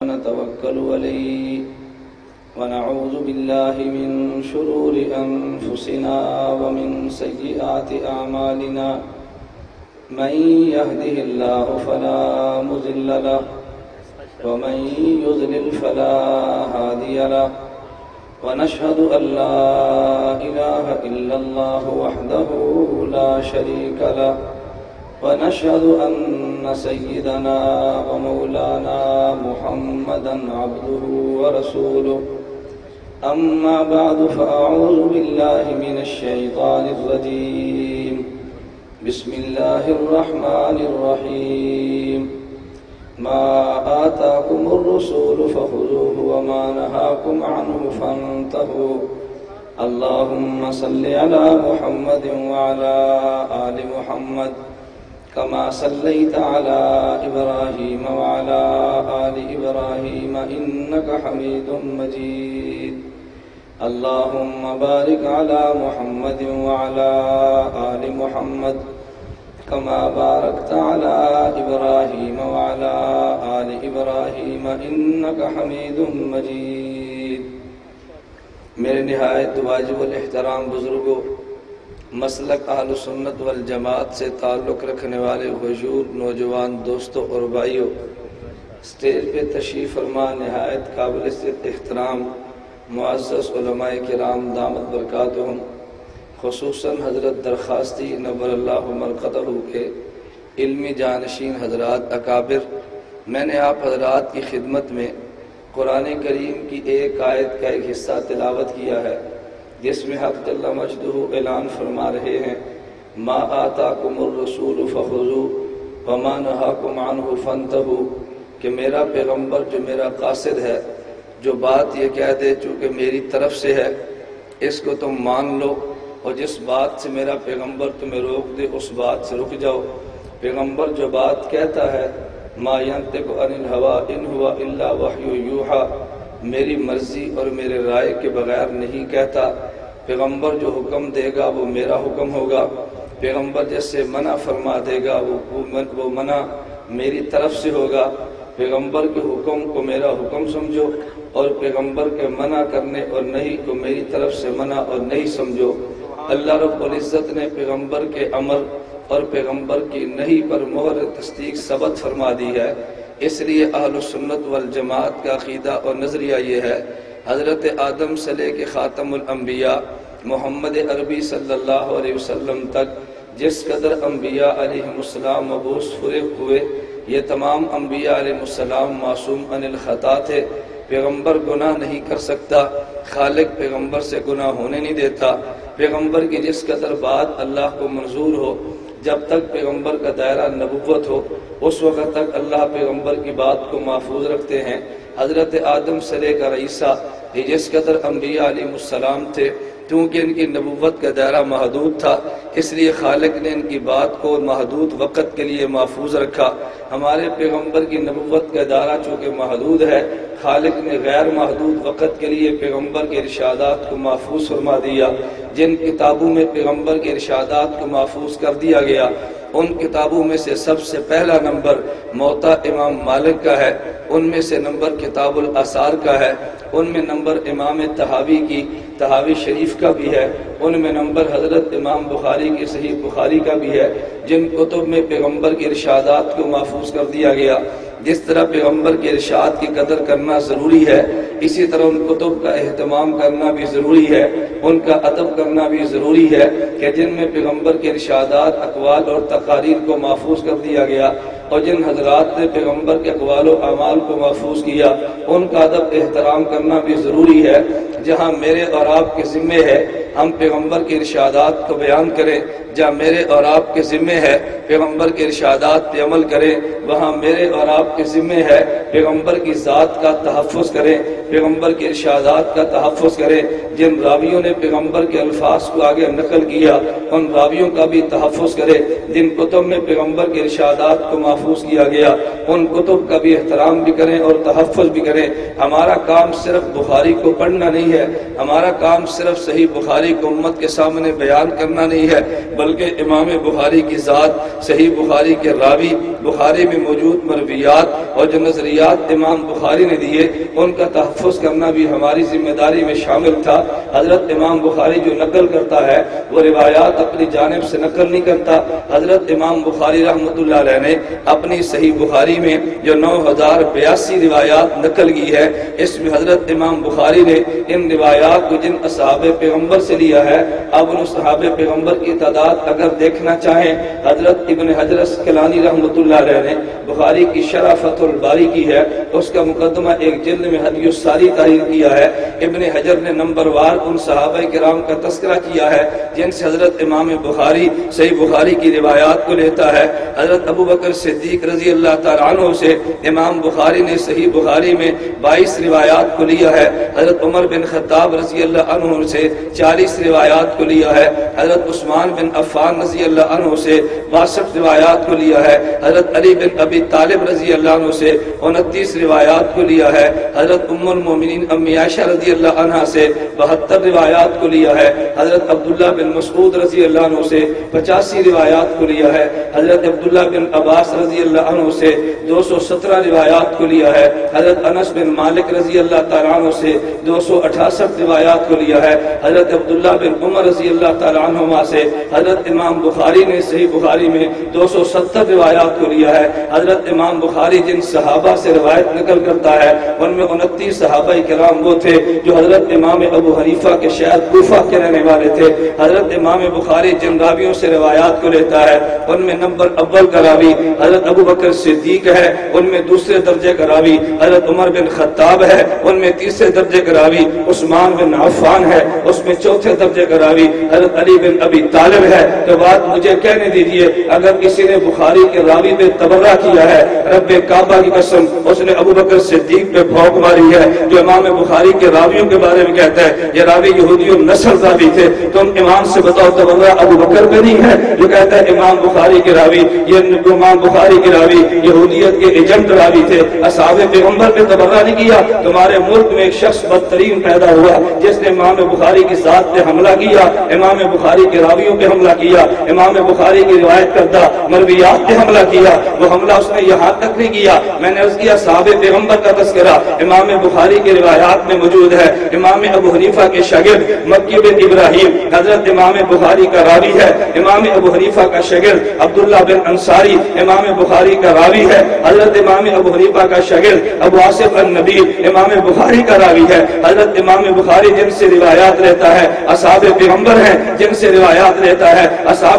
ونتوكل عليه ونعوذ بالله من شرور أنفسنا ومن سيئات أعمالنا من يهده الله فلا مضل له ومن يضلل فلا هادي له ونشهد أن لا إله إلا الله وحده لا شريك له ونشهد أن سيدنا ومولانا محمدا عبده ورسوله أما بعد فأعوذ بالله من الشيطان الرجيم بسم الله الرحمن الرحيم ما آتاكم الرسول فخذوه وما نهاكم عنه فانتهوا اللهم صل على محمد وعلى آل محمد كما صليت على إبراهيم وعلى آل إبراهيم إنك حميد مجيد اللهم بارك على محمد وعلى آل محمد كما باركت على إبراهيم وعلى آل إبراهيم إنك حميد مجيد میرے نہایت واجب الاحترام بزرگوں، مسلک اہل سنت والجماعت سے تعلق رکھنے والے حضور نوجوان دوستوں اور بھائیوں، اسٹیج پہ تشریف فرما نہایت قابل احترام معزز علماء کرام دامت برکاتہم، خصوصاً حضرت درخواستی نور اللہ مرقدہ کے علمی جانشین حضرات اکابر، میں نے آپ حضرات کی خدمت میں قرآن کریم کی ایک آیت کا ایک حصہ تلاوت کیا ہے، جس میں حق جل مجدہ اعلان فرما رہے ہیں ما آتاکم الرسول فخذوہ وما نہاکم عنہ فانتہوا، کہ میرا پیغمبر جو میرا قاصد ہے، جو بات یہ کہہ دے چونکہ میری طرف سے ہے اس کو تم مان لو، اور جس بات سے میرا پیغمبر تمہیں روک دے اس بات سے رک جاؤ۔ پیغمبر جو بات کہتا ہے ما ینطق عن الہوی ان ہوا الا وحی یوحی، میری مرضی اور میرے رائے کے بغیر نہیں کہتا۔ پیغمبر جو حکم دے گا وہ میرا حکم ہوگا، پیغمبر جیسے منع فرما دے گا وہ منع میری طرف سے ہوگا۔ پیغمبر کے حکم کو میرا حکم سمجھو، اور پیغمبر کے منع کرنے اور نہیں کو میری طرف سے منع اور نہیں سمجھو۔ اللہ رب العزت نے پیغمبر کے امر اور پیغمبر کی نہیں پر مہر تصدیق ثبت فرما دی ہے، اس لیے اہل سنت والجماعت کا عقیدہ اور نظریہ یہ ہے حضرت آدم سے لے کے خاتم الانبیاء محمد عربی صلی اللہ علیہ وسلم تک جس قدر انبیاء علیہ السلام مبعوث ہوئے یہ تمام انبیاء علیہ السلام معصوم عن الخطا تھے۔ پیغمبر گناہ نہیں کر سکتا، خالق پیغمبر سے گناہ ہونے نہیں دیتا۔ پیغمبر کی جس قدر بات اللہ کو منظور ہو، جب تک پیغمبر کا دائرہ نبوت ہو اس وقت تک اللہ پیغمبر کی بات کو محفوظ رکھتے ہیں۔ حضرت آدم سے لے کر عیسیٰ یہ جس قدر انبیاء علیہ السلام تھے، کیونکہ ان کی نبوت کا دائرہ محدود تھا اس لیے خالق نے ان کی بات کو محدود وقت کے لیے محفوظ رکھا۔ ہمارے پیغمبر کی نبوت کا دائرہ چونکہ محدود ہے، خالق نے غیر محدود وقت کے لیے پیغمبر کے ارشادات کو محفوظ فرما دیا۔ جن کتابوں میں پیغمبر کے ارشادات کو محفوظ کر دیا گیا ان کتابوں میں سے سب سے پہلا نمبر موطا امام مالک کا ہے، ان میں سے نمبر کتاب الآثار کا ہے، ان میں نمبر امام طحاوی کی طحاوی شریف کا بھی ہے، ان میں نمبر حضرت امام بخاری کی صحیح بخاری کا بھی ہے۔ جن کتب میں پیغمبر کے ارشادات کو محفوظ کر دیا گیا، جس طرح پیغمبر کے ارشاد کی قدر کرنا ضروری ہے اسی طرح ان کتب کا اہتمام کرنا بھی ضروری ہے، ان کا ادب کرنا بھی ضروری ہے کہ جن میں پیغمبر کے ارشادات اقوال اور تقاریر کو محفوظ کر دیا گیا، اور جن حضرات نے پیغمبر کے اقوال و اعمال کو محفوظ کیا ان کا ادب احترام کرنا بھی ضروری ہے۔ جہاں میرے اور آپ کے ذمہ ہے ہم پیغمبر کے ارشادات کو بیان کریں، جہاں میرے اور آپ کے ذمہ ہے پیغمبر کے ارشادات پہ عمل کریں، وہاں میرے اور آپ کے ذمہ ہے پیغمبر کی ذات کا تحفظ کریں، پیغمبر کے ارشادات کا تحفظ کرے، جن راویوں نے پیغمبر کے الفاظ کو آگے نقل کیا ان راویوں کا بھی تحفظ کرے، جن کتب میں پیغمبر کے ارشادات کو محفوظ کیا گیا ان کتب کا بھی احترام بھی کریں اور تحفظ بھی کریں۔ ہمارا کام صرف بخاری کو پڑھنا نہیں ہے، ہمارا کام صرف صحیح بخاری کو امت کے سامنے بیان کرنا نہیں ہے، بلکہ امام بخاری کی ذات، صحیح بخاری کے راوی، بخاری میں موجود مرویات اور جو نظریات امام بخاری نے دیے ان کا تحفظ کرنا بھی ہماری ذمہ داری میں شامل تھا۔ حضرت امام بخاری جو نقل کرتا ہے وہ روایات اپنی جانب سے نقل نہیں کرتا۔ حضرت امام بخاری رحمۃ اللہ علیہ نے اپنی صحیح بخاری میں جو 9082 روایات نقل کی ہے، اس میں حضرت امام بخاری نے ان روایات کو جن اصحاب پیغمبر سے لیا ہے، اب ان صحابہ پیغمبر کی تعداد اگر دیکھنا چاہیں، حضرت ابن حجر اسقلانی رحمۃ اللہ علیہ نے بخاری کی شرح فتح الباری کی ہے، اس کا مقدمہ ایک جلد میں ہدی الساری تحریر کیا ہے۔ ابن حجر نے نمبر وار ان صحابہ کرام کا تذکرہ کیا ہے جن سے حضرت امام بخاری صحیح بخاری کی روایات کو لیتا ہے۔ حضرت ابو بکر صدیق رضی اللہ تعالیٰ عنہ سے امام بخاری نے صحیح بخاری میں 22 روایات کو لیا ہے۔ حضرت عمر بن خطاب رضی اللہ عنہ سے 40 روایات کو لیا ہے۔ حضرت عثمان بن عفان رضی اللہ عنہ سے 62 روایات کو لیا ہے۔ حضرت علی بن ابی طالب رضی اللہ عنہ سے 29 روایات کو لیا ہے۔ حضرت ام المومنین امی عائشہ رضی اللہ عنہ سے 72 روایات کو لیا ہے۔ حضرت عبداللہ بن مسعود رضی اللہ عنہ سے 85 روایات کو لیا ہے۔ حضرت عبداللہ بن عباس رضی اللہ عنہ سے 217 روایات کو لیا ہے۔ حضرت انس بن مالک رضی اللہ تعالیٰ عنہ سے 268 روایات کو لیا ہے۔ حضرت عبداللہ بن عمر رضی اللہ تعالیٰ عنہما سے حضرت امام بخاری نے صحیح بخاری میں 270 روایات کو لیا ہے۔ حضرت امام بخاری جن صحابہ سے روایت نقل کرتا ہے ان میں 29 صحابہ کرام وہ تھے جو حضرت امام ابو حنیفہ کے شہر کوفہ کے رہنے والے تھے۔ حضرت امام بخاری جن راویوں سے روایات کو لیتا ہے ان میں نمبر اول کا راوی حضرت ابو بکر صدیق ہے، ان میں دوسرے درجے کا راوی حضرت عمر بن خطاب ہے، ان میں تیسرے درجے کا راوی عثمان بن عفان ہے، اس میں چوتھے درجے کا راوی حضرت علی بن ابی طالب ہے۔ تو بات مجھے کہنے دیجئے، اگر کسی نے بخاری کے راوی پہ تبرہ کیا ہے، رب کعبہ کی قسم اس نے ابو بکر صدیق پہ بھونک ماری ہے جو امام بخاری کے راویوں کے بارے میں کہتا ہے یہ راوی یہودیوں نسل راوی تھے۔ تم امام سے بتاؤ تبرہ ابو بکر پہ نہیں ہے جو کہتا ہے امام بخاری کے راوی، یہ امام بخاری کے راوی یہودیت کے ایجنٹ راوی تھے، اصحاب پیغمبر پہ تبرہ نہیں کیا۔ تمہارے ملک میں ایک شخص بدترین پیدا ہوا جس نے امام بخاری کی ذات پہ حملہ کیا، امام بخاری کے راویوں پہ حملہ کیا، امام بخاری کی روایت کردہ مرویات پہ حملہ کیا۔ وہ حملہ اس نے یہاں تک نہیں کیا، میں نے عرض کیا صحابہ پیغمبر کا تذکرہ امام بخاری کے روایات میں موجود ہے۔ امام ابو حنیفہ کے شاگرد مکی بن ابراہیم حضرت امام بخاری کا راوی ہے۔ امام ابو حنیفہ کا شاگرد عبداللہ بن انصاری امام بخاری کا راوی ہے۔ حضرت امام ابو حنیفہ کا شاگرد ابو آصف النبی امام بخاری کا راوی ہے۔ حضرت امام بخاری جن سے روایات لیتا ہے اصحاب پیغمبر ہیں، جن سے روایات لیتا ہے اصحاب